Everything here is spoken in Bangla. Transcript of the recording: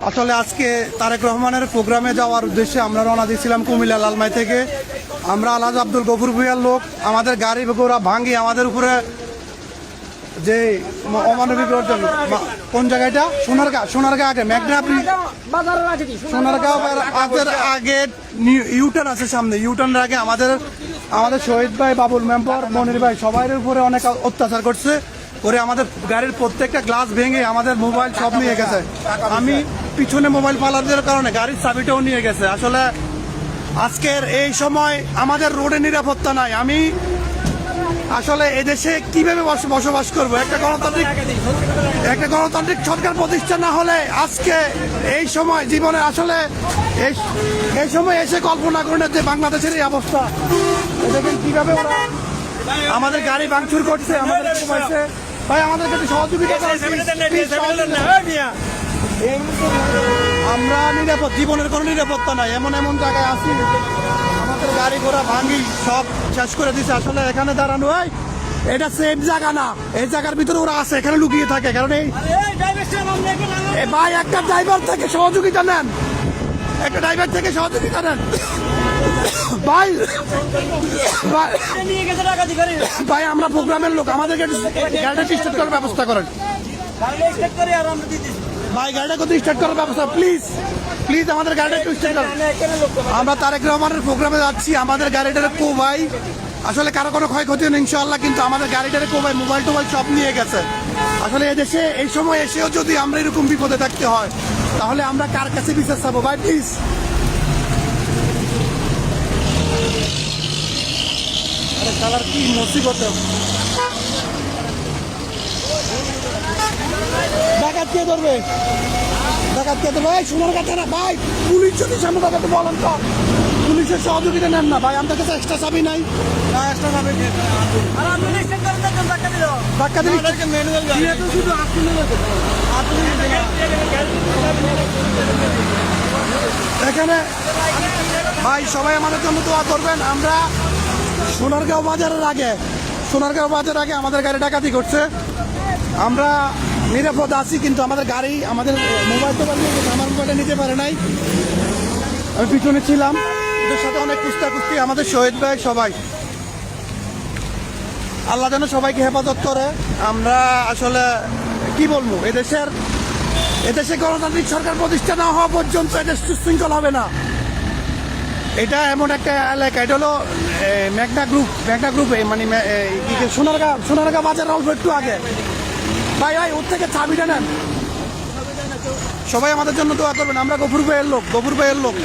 আসলে আজকে তারেক রহমানের প্রোগ্রামে যাওয়ার উদ্দেশ্যে আমরা রওনা দিয়েছিলাম কুমিল্লা লালমাই থেকে। আমরা আলহাজ আব্দুল গফুর ভূঁইয়ার লোক, আমাদের গাড়ি ঘোড়া ভাঙি আমাদের উপরে যে অমানবিক কোন জায়গাটা সোনারগাঁ আগে মেঘনা সোনারগাঁও আগে ইউটার্ন আছে সামনে, ইউটার্নের আগে আমাদের শহীদ ভাই, বাবুল মেম্বার, মনির ভাই সবাই উপরে অনেক অত্যাচার করছে করে আমাদের গাড়ির প্রত্যেকটা গ্লাস ভেঙে আমাদের মোবাইল সব নিয়ে গেছে। আমি পিছনে মোবাইল ফালার কারণে গাড়ির চাবিটাও নিয়ে গেছে। আসলে আজকের এই সময় আমাদের রোডে নিরাপত্তা নাই। আমি আসলে এদেশে কিভাবে বসবাস করবো? একটা গণতান্ত্রিক সরকার প্রতিষ্ঠা না হলে আজকে এই সময় জীবনে আসলে এই সময় এসে কল্পনা করেন যে বাংলাদেশের এই অবস্থা। দেখেন কিভাবে ওরা আমাদের গাড়ি ভাঙচুর করছে, আমাদের ভাই আমাদের কাছে সহযোগিতা আমরা নিরাপদ, জীবনের কোনো নিরাপত্তা নাই। এমন জায়গায় আছি, আমাদের গাড়ি ঘোড়া ভাঙি সব শেষ করে দিছে। আসলে এখানে দাঁড়ানো হয়, এটা সেফ জায়গা না। এই জায়গার ভিতরে ওরা আছে, এখানে লুকিয়ে থাকে। কারণ এই ভাই একটা ড্রাইভার থেকে সহযোগিতা নেন, ভাই আমরা প্রোগ্রামের লোক, আমাদেরকে গাড়িটা স্টার্ট করার ব্যবস্থা করেন ভাই, গাড়িটা কত স্টার্ট করার ব্যবস্থা প্লিজ আমাদের গাড়িটা একটু স্টার্ট করেন। আমরা তারেক রহমানের প্রোগ্রামে যাচ্ছি, আমাদের গাড়িটার ভাই আসলে কারো কোনো ক্ষয়ক্ষতি নেই ইনশাআল্লাহ, কিন্তু আমাদের গাড়িটার ভাই মোবাইল টোবাইল সব নিয়ে গেছে। আসলে এদেশে এই সময় এসেও যদি আমরা এরকম বিপদে থাকতে হয় তাহলে আমরা কার কাছে বিশ্বাস পাবো? ভাই প্লিজ কালার কি মুসিবত, ডাকাত কে ধরবে? ভাই সোনার কাছে না ভাই, পুলিশ যদি সামনে তাদেরকে বলেন তো, পুলিশের সহযোগিতা নেন না ভাই। আমাদের কাছে এক্সট্রা চাবি নাই, ধাক্কা দিলে এখানে ভাই সবাই আমাদের জন্য দোয়া করবেন। আমরা সোনারগাঁও বাজারের আগে আমাদের গাড়ি ডাকাতি করছে। আমরা নিরাপদ আছি, কিন্তু আমাদের গাড়ি, আমাদের মোবাইল টোবাইল নিয়ে গেছে, আমার মোবাইলটা নিতে পারে নাই। আমি পিছনে ছিলাম, ওদের সাথে অনেক কুস্তি, আমাদের শহীদ ভাই সবাই। আল্লাহ যেন সবাইকে হেফাজত করে। আমরা আসলে কি বলবো, এদেশে গণতান্ত্রিক সরকার প্রতিষ্ঠা না হওয়া পর্যন্ত এদেশ সুশৃঙ্খল হবে না। এটা এমন একটা এলাকা, এটা হলো মেঘনা গ্রুপে মানে সোনারগাঁ বাজার অল্প একটু আগে। ভাই ওর থেকে চাবিটা নেন, সবাই আমাদের জন্য দোয়া করবেন। আমরা গফুর ভাইয়ের লোক।